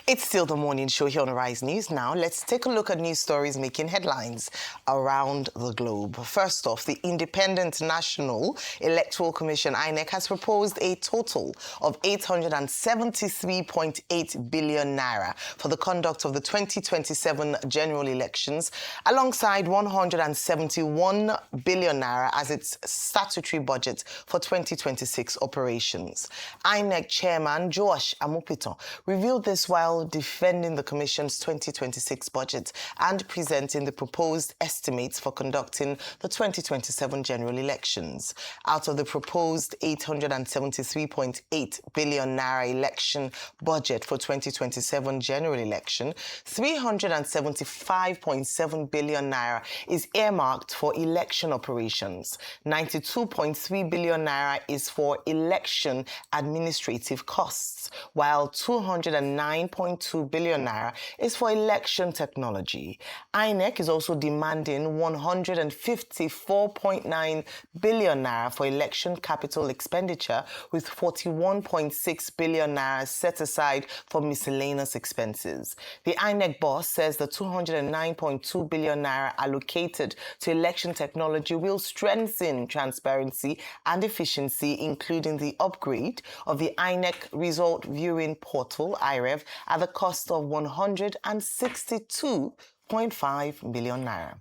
It's still the morning show here on Rise News. Now, let's take a look at news stories making headlines around the globe. First off, the Independent National Electoral Commission, INEC, has proposed a total of 873.8 billion naira for the conduct of the 2027 general elections, alongside 171 billion naira as its statutory budget for 2026 operations. INEC Chairman Josh Amupiton revealed this while defending the Commission's 2026 budget and presenting the proposed estimates for conducting the 2027 general elections. Out of the proposed 873.8 billion naira election budget for 2027 general election, 375.7 billion naira is earmarked for election operations. 92.3 billion naira is for election administrative costs, while 209.2 billion naira is for election technology. INEC is also demanding 154.9 billion naira for election capital expenditure, with 41.6 billion naira set aside for miscellaneous expenses. The INEC boss says the 209.2 billion naira allocated to election technology will strengthen transparency and efficiency, including the upgrade of the INEC result viewing portal, IREV, at the cost of 162.5 million naira.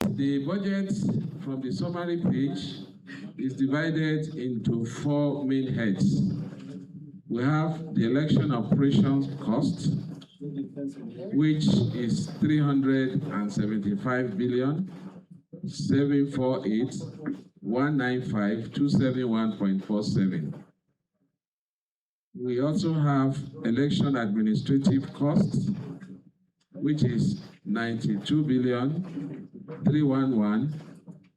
The budget from the summary page is divided into four main heads. We have the election operations cost, which is 375 billion 748 195 271.47. We also have election administrative costs, which is 92 billion 311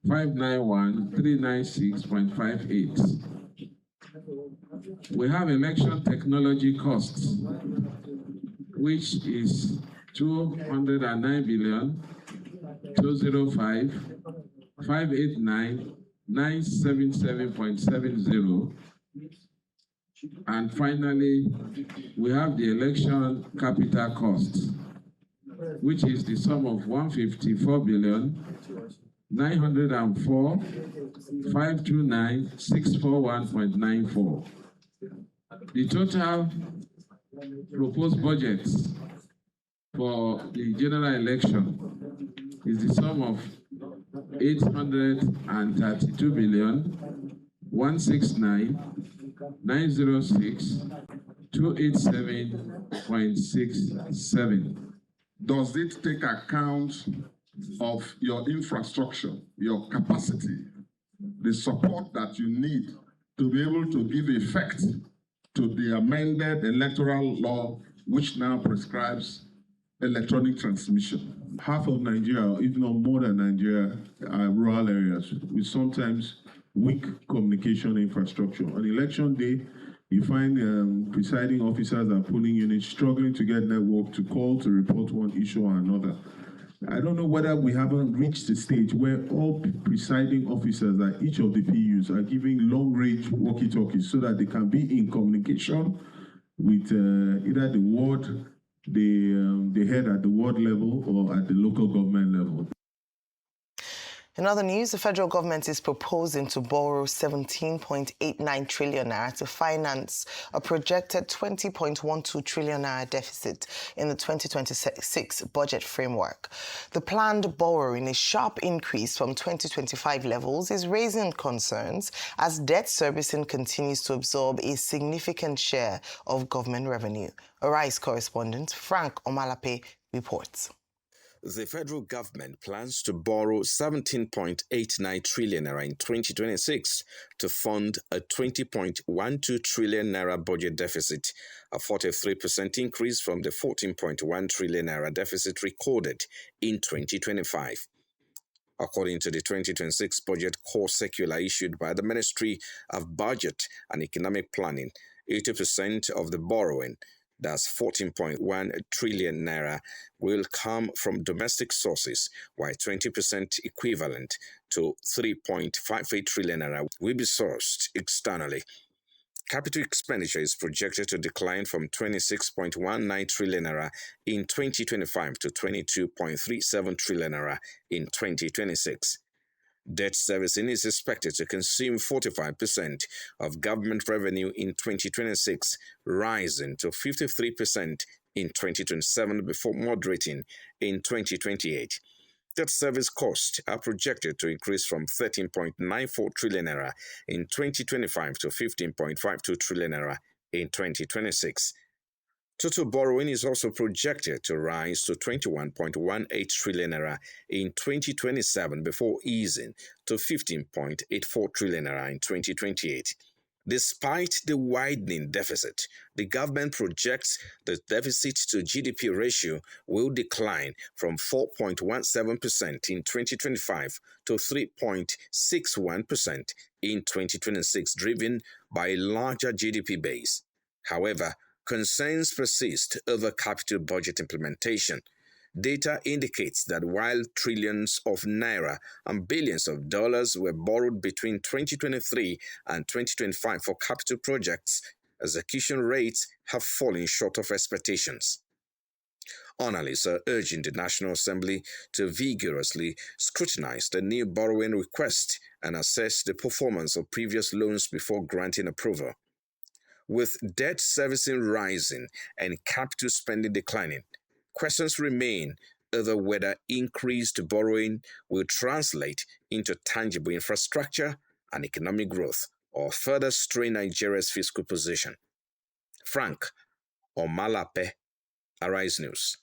591 396.58. We have election technology costs, which is 209 billion 205 589 977.70. And finally, we have the election capital costs, which is the sum of 154 billion 904 529 641.94. The total proposed budget for the general election is the sum of 832 billion 169 906 287.67. Does it take account of your infrastructure, your capacity, the support that you need to be able to give effect to the amended electoral law, which now prescribes electronic transmission? Half of Nigeria, if not more than Nigeria, are rural areas with sometimes weak communication infrastructure. On election day, you find presiding officers and polling units struggling to get network to call to report one issue or another. I don't know whether we haven't reached the stage where all presiding officers at each of the PUs are giving long-range walkie-talkies so that they can be in communication with either the ward, the head at the ward level or at the local government level. In other news, the federal government is proposing to borrow 17.89 trillion naira to finance a projected 20.12 trillion naira deficit in the 2026 budget framework. The planned borrowing, a sharp increase from 2025 levels, is raising concerns as debt servicing continues to absorb a significant share of government revenue. Arise correspondent Frank Omalape reports. The federal government plans to borrow 17.89 trillion naira in 2026 to fund a 20.12 trillion naira budget deficit, a 43% increase from the 14.1 trillion naira deficit recorded in 2025. According to the 2026 budget core circular issued by the Ministry of Budget and Economic Planning, 80% of the borrowing, that's 14.1 trillion naira, will come from domestic sources, while 20% equivalent to 3.58 trillion naira will be sourced externally. capital expenditure is projected to decline from 26.19 trillion naira in 2025 to 22.37 trillion naira in 2026. Debt servicing is expected to consume 45% of government revenue in 2026, rising to 53% in 2027 before moderating in 2028. Debt service costs are projected to increase from 13.94 trillion naira in 2025 to 15.52 trillion naira in 2026. Total borrowing is also projected to rise to 21.18 trillion naira in 2027 before easing to 15.84 trillion naira in 2028. Despite the widening deficit, the government projects the deficit to GDP ratio will decline from 4.17% in 2025 to 3.61% in 2026, driven by a larger GDP base. However, concerns persist over capital budget implementation. Data indicates that while trillions of naira and billions of dollars were borrowed between 2023 and 2025 for capital projects, execution rates have fallen short of expectations. Analysts are urging the National Assembly to vigorously scrutinize the new borrowing request and assess the performance of previous loans before granting approval. With debt servicing rising and capital spending declining, questions remain over whether increased borrowing will translate into tangible infrastructure and economic growth or further strain Nigeria's fiscal position. Frank Omalape, Arise News.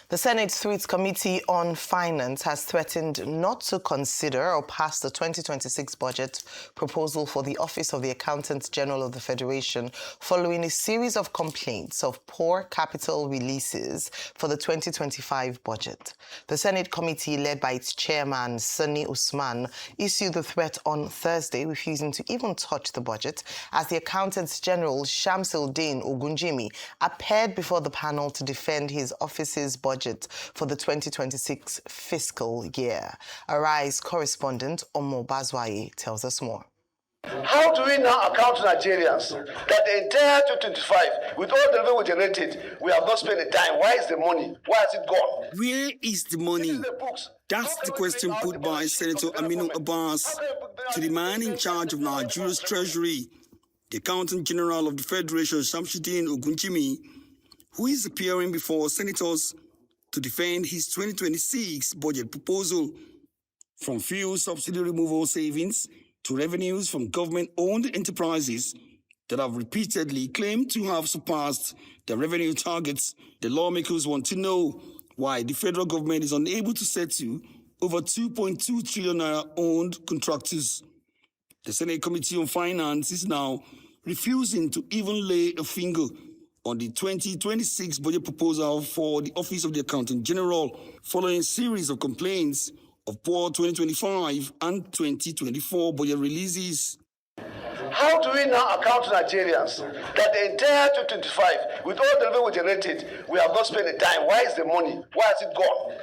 The Senate, through its Committee on Finance, has threatened not to consider or pass the 2026 budget proposal for the Office of the Accountant General of the Federation following a series of complaints of poor capital releases for the 2025 budget. The Senate Committee, led by its chairman, Sani Usman, issued the threat on Thursday, refusing to even touch the budget, as the Accountant General, Shamsuddin Ogunjimi, appeared before the panel to defend his office's budget for the 2026 fiscal year. Arise correspondent Omo Bazwaye tells us more. How do we now account to Nigerians that the entire 2025, with all the revenue we generated, we have not spent a dime? Why is the money? Why has it gone? Where is the money? That's the question put by Senator Aminu Abbas to the man in charge of Nigeria's Treasury, the Accountant General of the Federation, Shamsuddin Ogunjimi, who is appearing before senators to defend his 2026 budget proposal. From fuel subsidy removal savings to revenues from government-owned enterprises that have repeatedly claimed to have surpassed their revenue targets, the lawmakers want to know why the federal government is unable to settle over 2.2 trillion naira owned contractors. The Senate Committee on Finance is now refusing to even lay a finger on the 2026 budget proposal for the Office of the Accountant General, following a series of complaints of poor 2025 and 2024 budget releases. How do we now account to Nigerians that the entire 2025, with all the revenue we generated, we have not spent a dime? Why is the money? Why has it gone?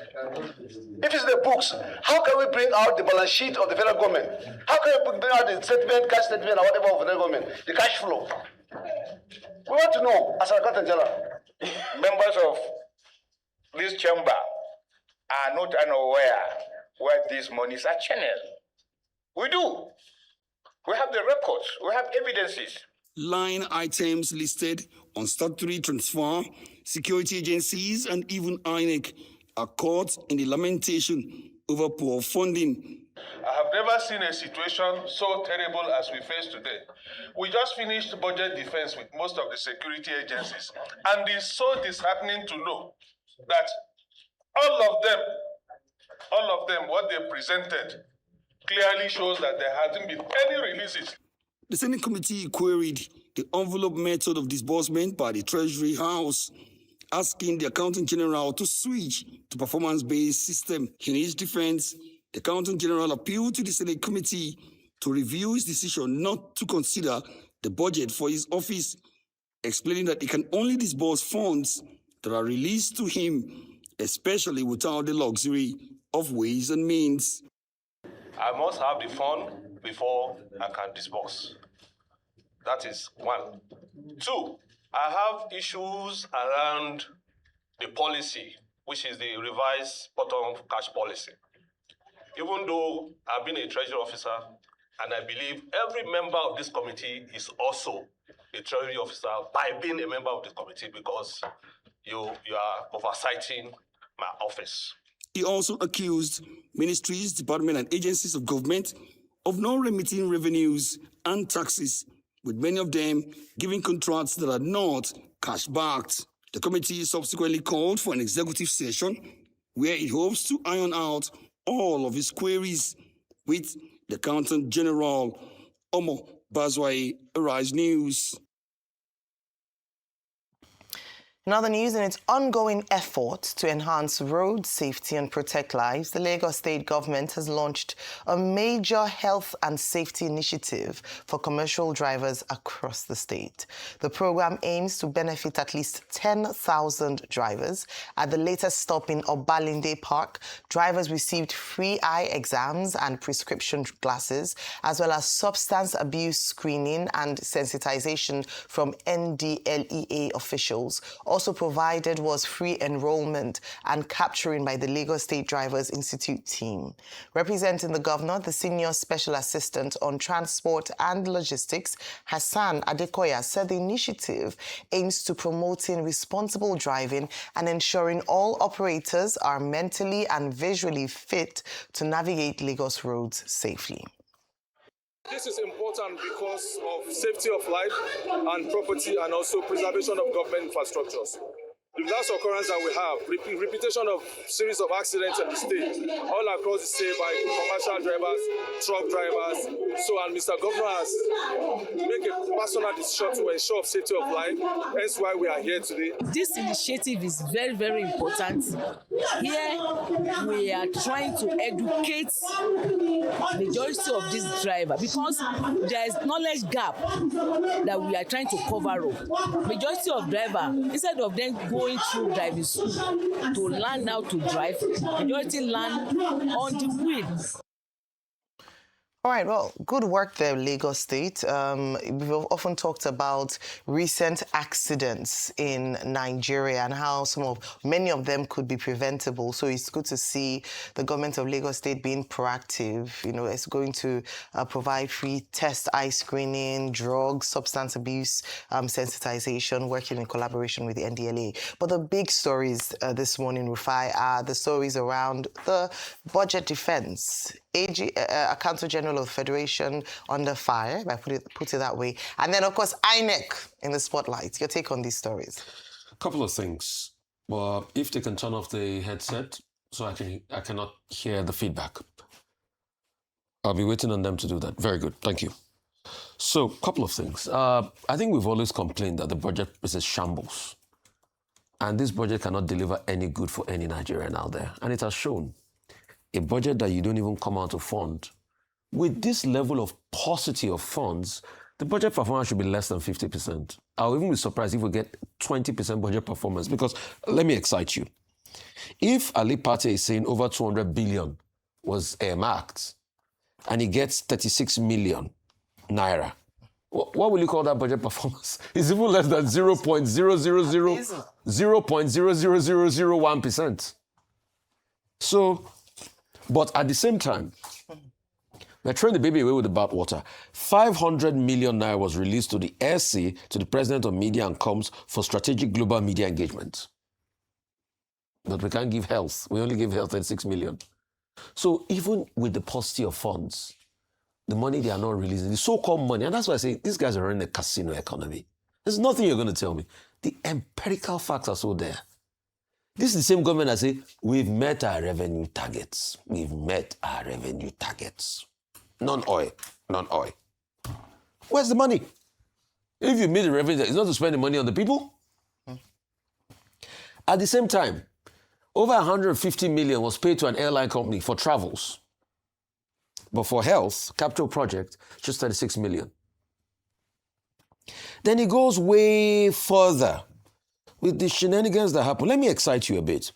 If it's the books, how can we bring out the balance sheet of the federal government? How can we bring out the statement, cash statement, or whatever of the federal government, the cash flow? We want to know, as an accountant general. Members of this chamber are not unaware where these monies are channeled. We do. We have the records. We have evidences. Line items listed on statutory transfer, security agencies, and even INEC are caught in the lamentation over poor funding. I have never seen a situation so terrible as we face today. We just finished budget defense with most of the security agencies, and it's so disheartening to know that all of them, what they presented clearly shows that there hasn't been any releases. The Senate Committee queried the envelope method of disbursement by the Treasury House, asking the Accountant General to switch to performance-based system. In his defense, the Accountant General appealed to the Senate Committee to review his decision not to consider the budget for his office, explaining that he can only disburse funds that are released to him, especially without the luxury of ways and means. I must have the fund before I can disburse. That is one. Two, I have issues around the policy, which is the revised bottom cash policy. Even though I've been a treasury officer, and I believe every member of this committee is also a treasury officer by being a member of the committee, because you are oversighting my office. He also accused ministries, departments, and agencies of government of not remitting revenues and taxes, with many of them giving contracts that are not cash-backed. The committee subsequently called for an executive session where it hopes to iron out all of its queries with the Accountant General. Omo Bazwai, Arise News. In other news, in its ongoing effort to enhance road safety and protect lives, the Lagos State government has launched a major health and safety initiative for commercial drivers across the state. The program aims to benefit at least 10,000 drivers. At the latest stop in Obalinde Park, drivers received free eye exams and prescription glasses, as well as substance abuse screening and sensitization from NDLEA officials. Also provided was free enrollment and capturing by the Lagos State Drivers Institute team. Representing the governor, the Senior Special Assistant on Transport and Logistics, Hassan Adekoya, said the initiative aims to promoting responsible driving and ensuring all operators are mentally and visually fit to navigate Lagos roads safely. This is important because of safety of life and property, and also preservation of government infrastructures. The last occurrence that we have, repetition of series of accidents in the state, all across the state by commercial drivers, truck drivers. So, and Mr. Governor has made a personal decision to ensure safety of life. That's why we are here today. This initiative is very, very important. Here, we are trying to educate majority of this driver, because there is knowledge gap that we are trying to cover up. Majority of driver, instead of them going through driving school to learn how to drive, majority learn on the wheel. All right, well, good work there, Lagos State. We've often talked about recent accidents in Nigeria and how many of them could be preventable. So it's good to see the government of Lagos State being proactive. You know, it's going to provide free test eye screening, drugs, substance abuse sensitization, working in collaboration with the NDLA. But the big stories this morning, Rufai, are the stories around the budget defense. Accountant General of the Federation under fire, if I put it that way. And then, of course, INEC in the spotlight. Your take on these stories? A couple of things. Well, if they can turn off the headset so I cannot hear the feedback. I'll be waiting on them to do that. Very good. Thank you. So, a couple of things. I think we've always complained that the budget is a shambles. And this budget cannot deliver any good for any Nigerian out there. And it has shown. A budget that you don't even come out to fund. With this level of paucity of funds, the budget performance should be less than 50%. I'll even be surprised if we get 20% budget performance, because let me excite you. If Ali Pate is saying over 200 billion was earmarked and he gets 36 million naira, what will you call that budget performance? It's even less than 0.0001%. So, but at the same time, we're throwing the baby away with the bathwater. 500 million naira was released to the SC, to the President of Media and Comms, for strategic global media engagement. But we can't give health. We only give health at 6 million. So even with the paucity of funds, the money they are not releasing, the so-called money, and that's why I say these guys are running a casino economy. There's nothing you're going to tell me. The empirical facts are so there. This is the same government that say, we've met our revenue targets. We've met our revenue targets. Non-oil. Where's the money? If you meet the revenue, it's not to spend the money on the people. At the same time, over 150 million was paid to an airline company for travels. But for health, capital project, just 36 million. Then it goes way further with the shenanigans that happen. Let me excite you a bit.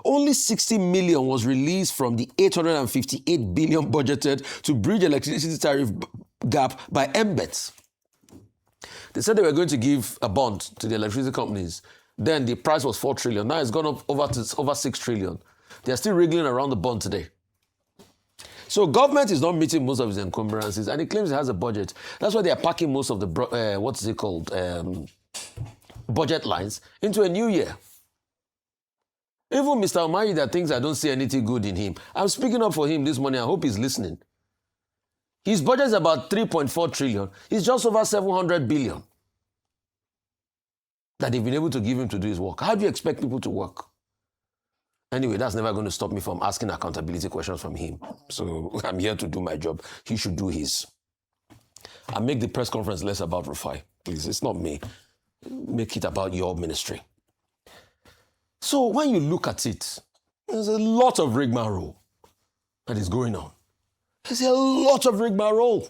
Only 60 million was released from the 858 billion budgeted to bridge electricity tariff gap by MBET. They said they were going to give a bond to the electricity companies. Then the price was 4 trillion. Now it's gone up over 6 trillion. They're still wriggling around the bond today. So government is not meeting most of its encumbrances, and it claims it has a budget. That's why they are packing most of the, budget lines into a new year. Even Mr. Umahi that thinks I don't see anything good in him. I'm speaking up for him this morning. I hope he's listening. His budget is about 3.4 trillion. It's just over 700 billion that they've been able to give him to do his work. How do you expect people to work? Anyway, that's never going to stop me from asking accountability questions from him. So I'm here to do my job. He should do his. And make the press conference less about Rufai. Please, it's not me. Make it about your ministry. So when you look at it, there's a lot of rigmarole that is going on. There's a lot of rigmarole.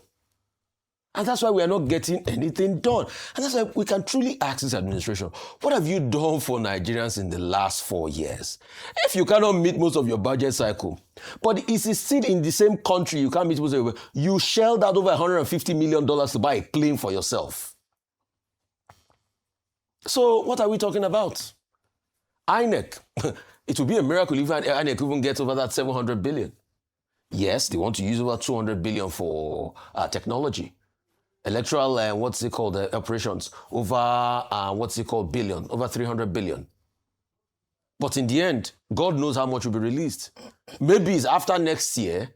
And that's why we are not getting anything done. And that's why we can truly ask this administration, what have you done for Nigerians in the last 4 years? If you cannot meet most of your budget cycle, but it is still in the same country you can't meet most of your, you shelled out over $150 million to buy a plane for yourself. So what are we talking about? INEC. It would be a miracle if INEC even gets over that 700 billion. Yes, they want to use over 200 billion for technology. Electoral, operations, over, billion, over 300 billion. But in the end, God knows how much will be released. Maybe it's after next year,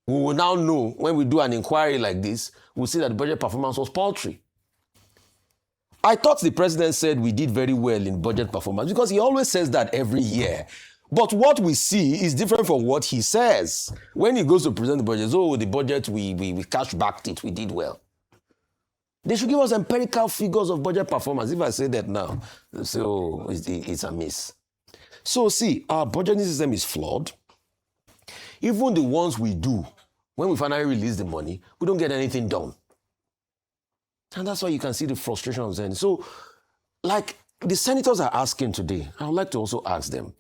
we will now know, when we do an inquiry like this, we'll see that the budget performance was paltry. I thought the president said we did very well in budget performance because he always says that every year. But what we see is different from what he says. When he goes to present the budget, the budget, we cash backed it, we did well. They should give us empirical figures of budget performance. If I say that now, so it's a miss. So see, our budgeting system is flawed. Even the ones we do, when we finally release the money, we don't get anything done. And that's why you can see the frustration of Zen. So, like the senators are asking today, I would like to also ask them,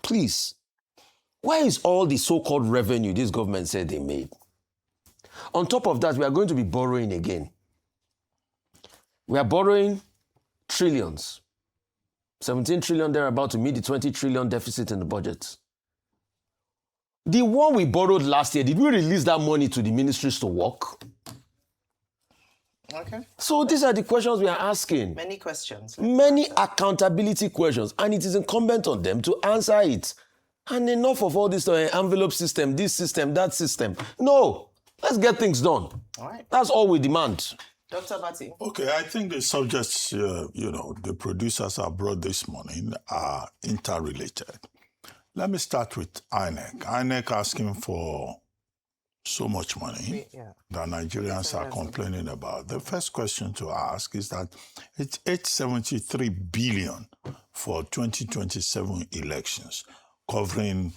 please, where is all the so-called revenue this government said they made? On top of that, we are going to be borrowing again. We are borrowing trillions. 17 trillion there, about to meet the 20 trillion deficit in the budget. The one we borrowed last year, did we release that money to the ministries to work? Okay. So these are the questions we are asking. Many questions. Many accountability questions, and it is incumbent on them to answer it. And enough of all this envelope system, this system, that system. No, let's get things done. All right. That's all we demand. Dr. Bati. Okay, I think the subjects, the producers have brought this morning are interrelated. Let me start with INEC. INEC asking for so much money that Nigerians are complaining about. The first question to ask is that it's 873 billion for 2027 elections, covering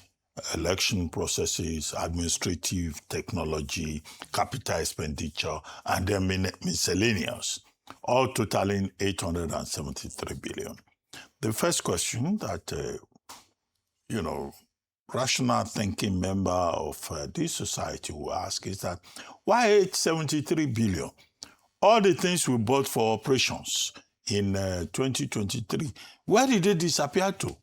election processes, administrative, technology, capital expenditure, and then miscellaneous, all totaling 873 billion. The first question that, rational thinking member of this society will ask is that, why 873 billion? All the things we bought for operations in 2023, where did they disappear to?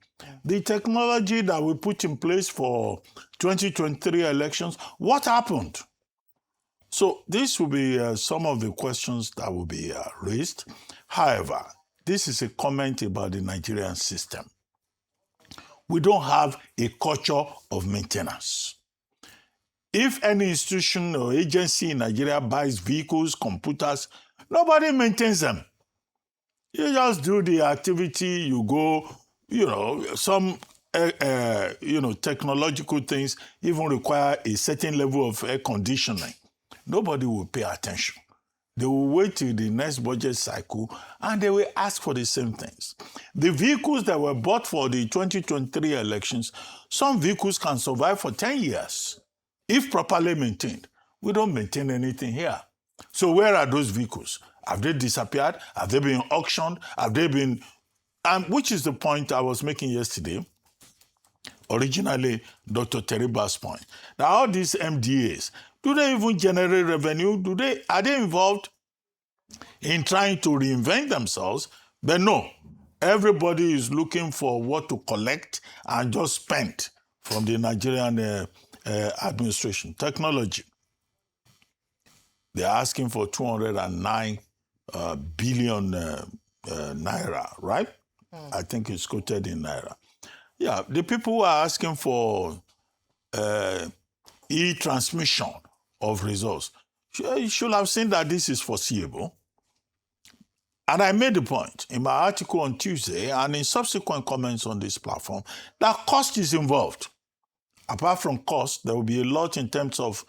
The technology that we put in place for 2023 elections, what happened? So this will be some of the questions that will be raised. However, this is a comment about the Nigerian system. We don't have a culture of maintenance. If any institution or agency in Nigeria buys vehicles, computers, nobody maintains them. You just do the activity, you go, some, technological things even require a certain level of air conditioning. Nobody will pay attention. They will wait till the next budget cycle and they will ask for the same things. The vehicles that were bought for the 2023 elections, some vehicles can survive for 10 years if properly maintained. We don't maintain anything here. So where are those vehicles? Have they disappeared? Have they been auctioned? Have they been... which is the point I was making yesterday, originally Dr. Teriba's point. Now all these MDAs, do they even generate revenue? Are they involved? in trying to reinvent themselves. But no, everybody is looking for what to collect and just spend from the Nigerian administration. Technology. They're asking for 209 billion naira, right? I think it's quoted in naira. Yeah, the people who are asking for e-transmission of results, you should have seen that this is foreseeable. And I made the point in my article on Tuesday and in subsequent comments on this platform that cost is involved. Apart from cost, there will be a lot in terms of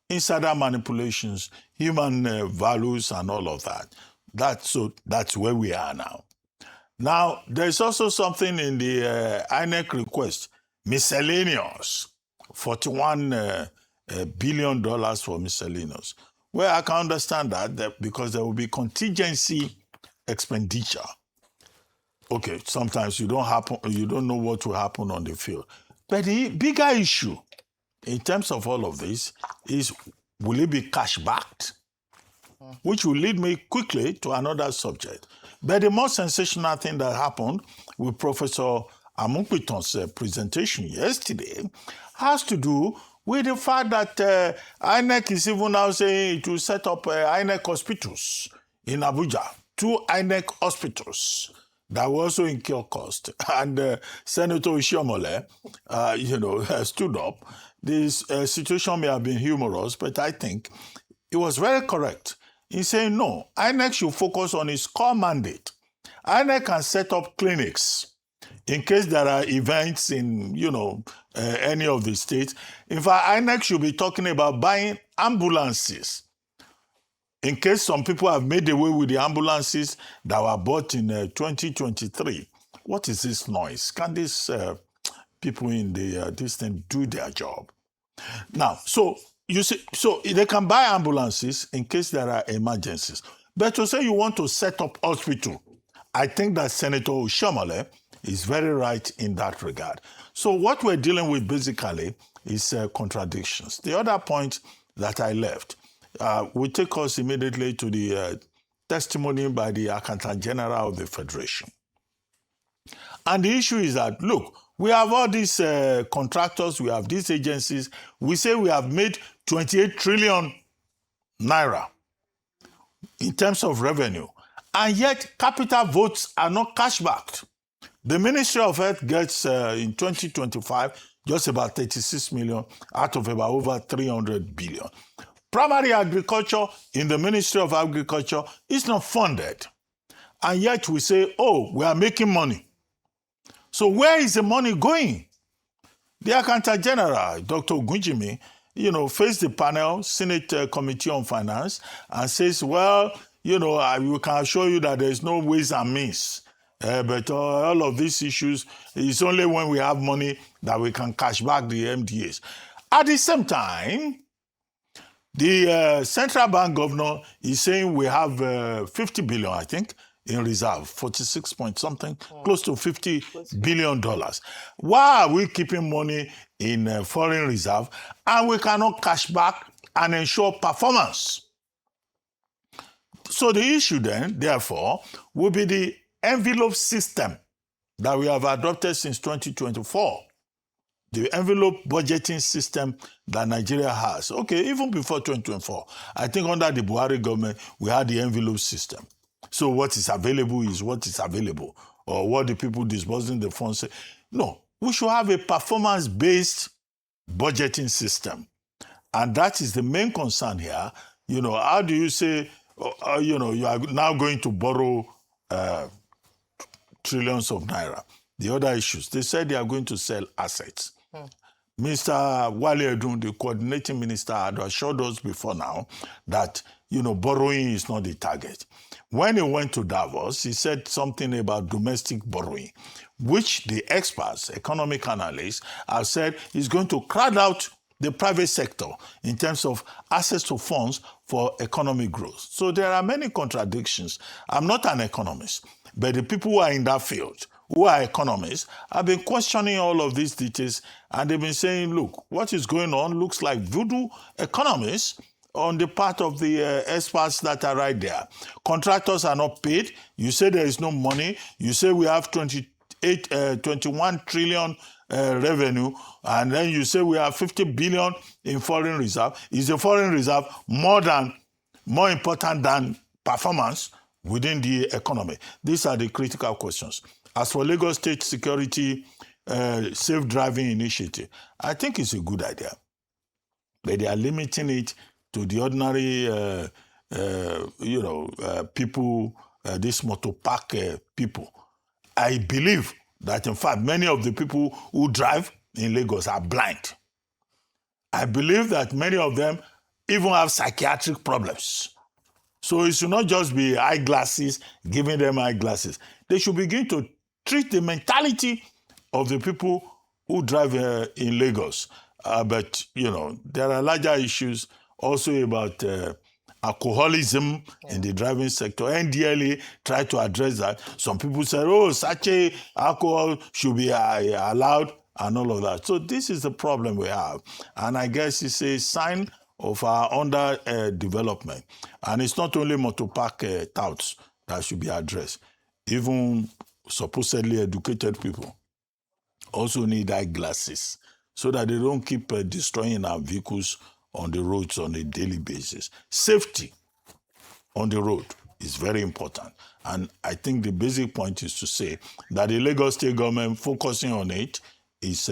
insider manipulations, human values, and all of that. That's where we are now. Now, there's also something in the INEC request, miscellaneous, $41 billion for miscellaneous. Well, I can understand that because there will be contingency expenditure. Okay, sometimes you don't know what will happen on the field. But the bigger issue in terms of all of this is, will it be cash backed? Which will lead me quickly to another subject. But the most sensational thing that happened with Professor Amukpiton's presentation yesterday has to do with the fact that INEC is even now saying it will set up INEC hospitals in Abuja, 2 INEC hospitals that will also incur cost. And Senator Ishiomole, stood up. This situation may have been humorous, but I think it was very correct in saying, no, INEC should focus on its core mandate. INEC can set up clinics in case there are events in, any of the states. In fact, INEC should be talking about buying ambulances in case some people have made away with the ambulances that were bought in 2023. What is this noise? Can these people in this thing do their job? Now, so you see, so they can buy ambulances in case there are emergencies. But to say you want to set up hospital, I think that Senator Oshiomhole is very right in that regard. So what we're dealing with basically is contradictions. The other point that I left will take us immediately to the testimony by the Accountant General of the Federation. And the issue is that, look, we have all these contractors, we have these agencies. We say we have made 28 trillion naira in terms of revenue, and yet capital votes are not cash backed. The Ministry of Health gets in 2025 just about 36 million out of about over 300 billion. Primary agriculture in the Ministry of Agriculture is not funded, and yet we say, oh, we are making money. So where is the money going? The Accountant General, Dr. Ogunjimi, faced the panel, Senate Committee on Finance, and says, well, we can assure you that there is no ways and means. But all of these issues, it's only when we have money that we can cash back the MDAs. At the same time, the central bank governor is saying we have 50 billion, I think, in reserve, 46 point something, close to $50 billion. Why are we keeping money in foreign reserve and we cannot cash back and ensure performance? So the issue then, therefore, will be the envelope system that we have adopted since 2024. The envelope budgeting system that Nigeria has. Okay, even before 2024, I think under the Buhari government, we had the envelope system. So what is available is what is available, or what the people disbursing the funds say. No, we should have a performance-based budgeting system. And that is the main concern here. How do you say, you are now going to borrow trillions of naira? The other issues, they said they are going to sell assets. Mr. Wale Edun, the coordinating minister, had assured us before now that, borrowing is not the target. When he went to Davos, he said something about domestic borrowing, which the experts, economic analysts, have said is going to crowd out the private sector in terms of access to funds for economic growth. So there are many contradictions. I'm not an economist, but the people who are in that field, who are economists, have been questioning all of these details, and they've been saying, look, what is going on looks like voodoo economists on the part of the experts that are right there. Contractors are not paid. You say there is no money. You say we have 21 trillion revenue, and then you say we have 50 billion in foreign reserve. Is the foreign reserve more important than performance within the economy? These are the critical questions. As for Lagos State Security Safe Driving Initiative, I think it's a good idea. But they are limiting it to the ordinary, people, this motor park people. I believe that, in fact, many of the people who drive in Lagos are blind. I believe that many of them even have psychiatric problems. So it should not just be eyeglasses, giving them eyeglasses. They should begin to treat the mentality of the people who drive in Lagos. But, there are larger issues also about alcoholism in the driving sector. NDLA tried to address that. Some people said, sachet alcohol should be allowed and all of that. So this is the problem we have. And I guess it's a sign of our underdevelopment. And it's not only motor park touts that should be addressed. Even supposedly educated people also need eyeglasses so that they don't keep destroying our vehicles on the roads on a daily basis. Safety on the road is very important. And I think the basic point is to say that the Lagos State government focusing on it is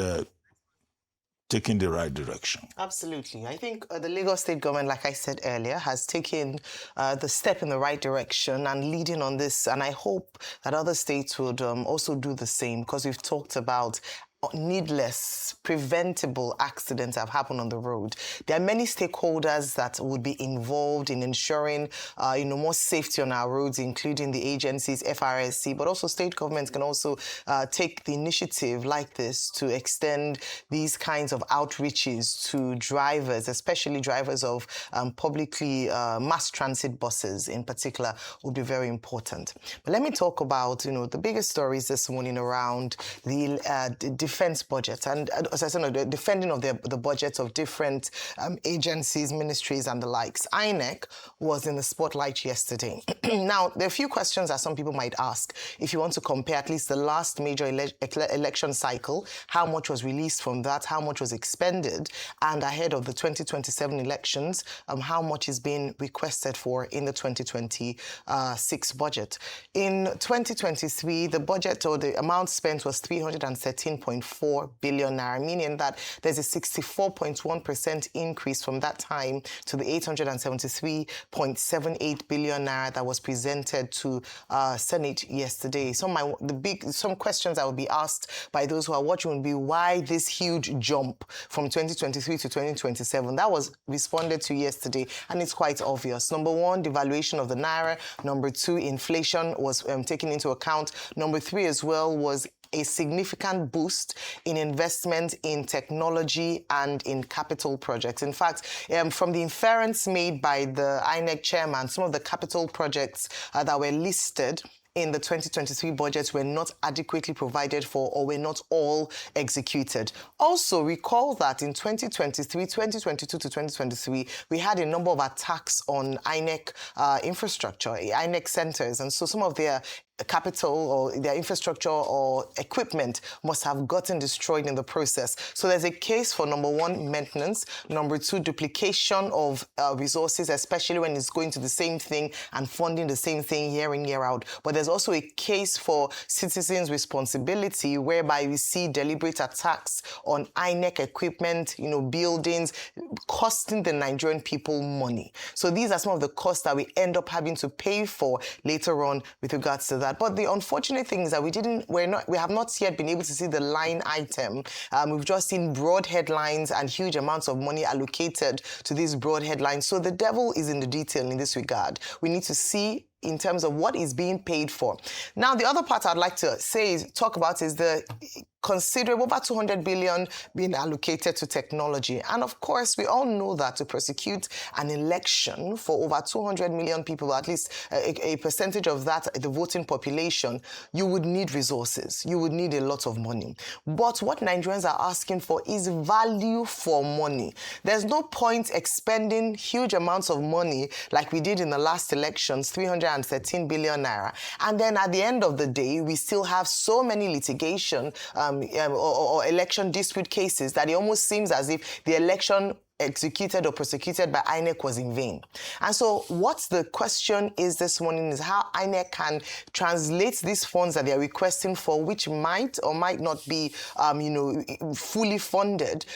taking the right direction. Absolutely. I think the Lagos State government, like I said earlier, has taken the step in the right direction and leading on this. And I hope that other states would also do the same, because we've talked about needless, preventable accidents have happened on the road. There are many stakeholders that would be involved in ensuring, more safety on our roads, including the agencies, FRSC, but also state governments can also take the initiative like this to extend these kinds of outreaches to drivers, especially drivers of publicly mass transit buses in particular, would be very important. But let me talk about, the biggest stories this morning around the defense budget and, as I said, the defending of the budgets of different agencies, ministries, and the likes. INEC was in the spotlight yesterday. Now, there are a few questions that some people might ask. If you want to compare at least the last major election cycle, how much was released from that, how much was expended, and ahead of the 2027 elections, how much is being requested for in the 2026 budget. In 2023, the budget or the amount spent was 313.4 billion naira, meaning that there's a 64.1% increase from that time to the 873.78 billion naira that was presented to Senate yesterday. Some questions that will be asked by those who are watching will be, why this huge jump from 2023 to 2027? That was responded to yesterday, and it's quite obvious. Number one, devaluation of the naira. Number two, inflation was taken into account. Number three as well was a significant boost in investment in technology and in capital projects. In fact, from the inference made by the INEC chairman, some of the capital projects that were listed in the 2023 budgets were not adequately provided for or were not all executed. Also, recall that in 2023, 2022 to 2023, we had a number of attacks on INEC infrastructure, INEC centers, and so some of their capital or their infrastructure or equipment must have gotten destroyed in the process. So there's a case for, number one, maintenance, number two, duplication of resources, especially when it's going to the same thing and funding the same thing year in, year out. But there's also a case for citizens' responsibility, whereby we see deliberate attacks on INEC equipment, buildings, costing the Nigerian people money. So these are some of the costs that we end up having to pay for later on with regards to that. But the unfortunate thing is that we have not yet been able to see the line item. We've just seen broad headlines and huge amounts of money allocated to these broad headlines. So the devil is in the detail in this regard. We need to see in terms of what is being paid for. Now, the other part I'd like to talk about is the considerable, over 200 billion being allocated to technology. And of course, we all know that to prosecute an election for over 200 million people, at least a percentage of that, the voting population, you would need resources. You would need a lot of money. But what Nigerians are asking for is value for money. There's no point expending huge amounts of money like we did in the last elections, 313 billion naira. And then at the end of the day, we still have so many litigation or election dispute cases that it almost seems as if the election executed or prosecuted by INEC was in vain. And so what the question is this morning is how INEC can translate these funds that they are requesting for, which might or might not be, fully funded,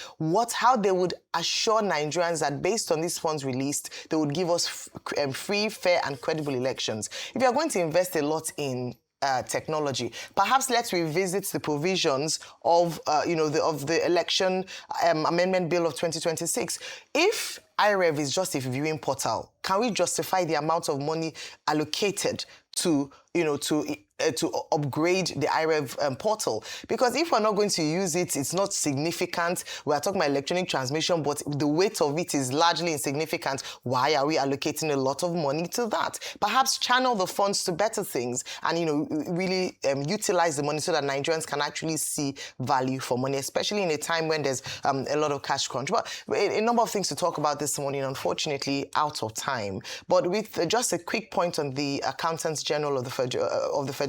how they would assure Nigerians that based on these funds released, they would give us free, fair and credible elections. If you are going to invest a lot in technology, perhaps let's revisit the provisions of the election amendment bill of 2026. If IREV is just a viewing portal, can we justify the amount of money allocated to upgrade the IREV portal? Because if we're not going to use it, it's not significant. We are talking about electronic transmission, but the weight of it is largely insignificant. Why are we allocating a lot of money to that? Perhaps channel the funds to better things and, really utilize the money so that Nigerians can actually see value for money, especially in a time when there's a lot of cash crunch. But a number of things to talk about this morning, unfortunately, out of time. But with just a quick point on the Accountants General of the Federation,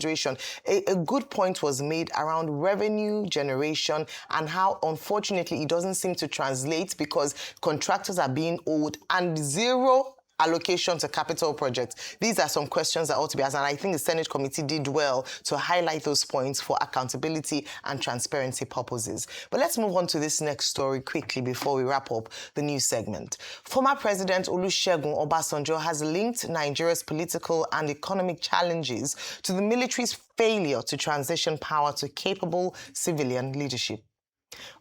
a good point was made around revenue generation and how, unfortunately, it doesn't seem to translate because contractors are being owed and zero allocation to capital projects. These are some questions that ought to be asked, and I think the Senate committee did well to highlight those points for accountability and transparency purposes. But let's move on to this next story quickly before we wrap up the news segment. Former President Olusegun Obasanjo has linked Nigeria's political and economic challenges to the military's failure to transition power to capable civilian leadership.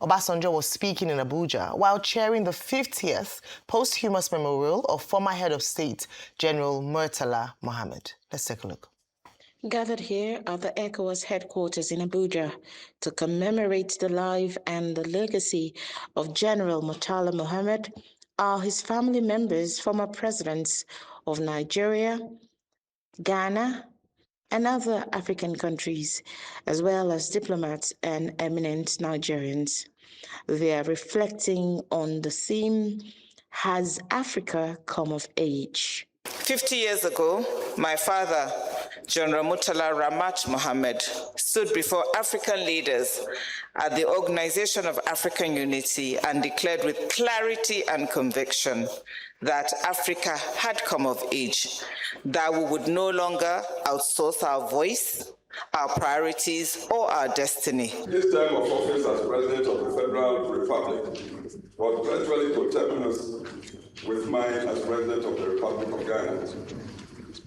Obasanjo was speaking in Abuja while chairing the 50th posthumous memorial of former head of state, General Murtala Mohammed. Let's take a look. Gathered here at the ECOWAS headquarters in Abuja to commemorate the life and the legacy of General Murtala Mohammed are his family members, former presidents of Nigeria, Ghana, and other African countries, as well as diplomats and eminent Nigerians. They are reflecting on the theme, Has Africa Come of Age? 50 years ago, my father, General Murtala Ramat Mohammed, stood before African leaders at the Organization of African Unity and declared with clarity and conviction that Africa had come of age, that we would no longer outsource our voice, our priorities, or our destiny. His term of office as President of the Federal Republic was virtually coterminous with mine as President of the Republic of Ghana.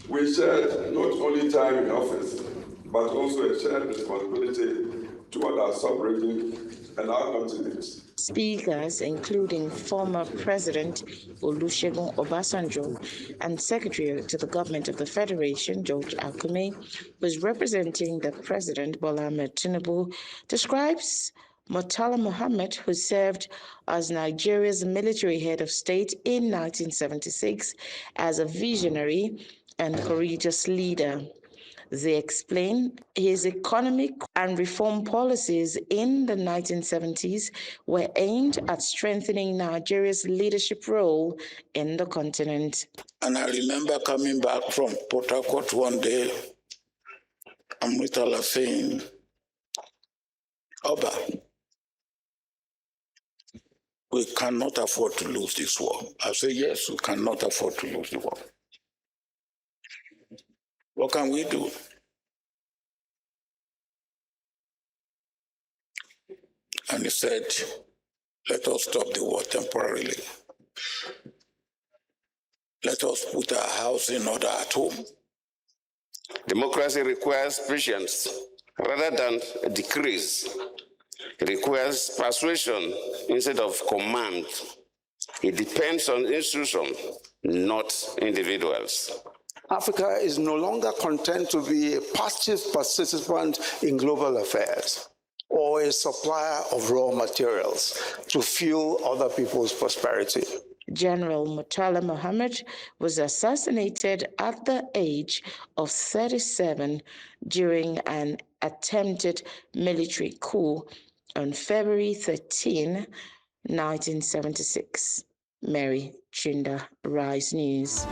We shared not only time in office, but also a shared responsibility toward our sovereignty and our continent. Speakers, including former President Olusegun Obasanjo and Secretary to the Government of the Federation, George Akume, was representing the President, Bola Ahmed Tinubu, describes Murtala Mohammed, who served as Nigeria's military head of state in 1976, as a visionary and courageous leader. They explain his economic and reform policies in the 1970s were aimed at strengthening Nigeria's leadership role in the continent. And I remember coming back from Port Harcourt one day, and Murtala saying, Oba, we cannot afford to lose this war. I say, yes, we cannot afford to lose the war. What can we do? And he said, let us stop the war temporarily. Let us put our house in order at home. Democracy requires patience rather than a decrease. It requires persuasion instead of command. It depends on institutions, not individuals. Africa is no longer content to be a passive participant in global affairs. or a supplier of raw materials to fuel other people's prosperity. General Murtala Mohammed was assassinated at the age of 37 during an attempted military coup on February 13, 1976. Mary Chinda, Rise News.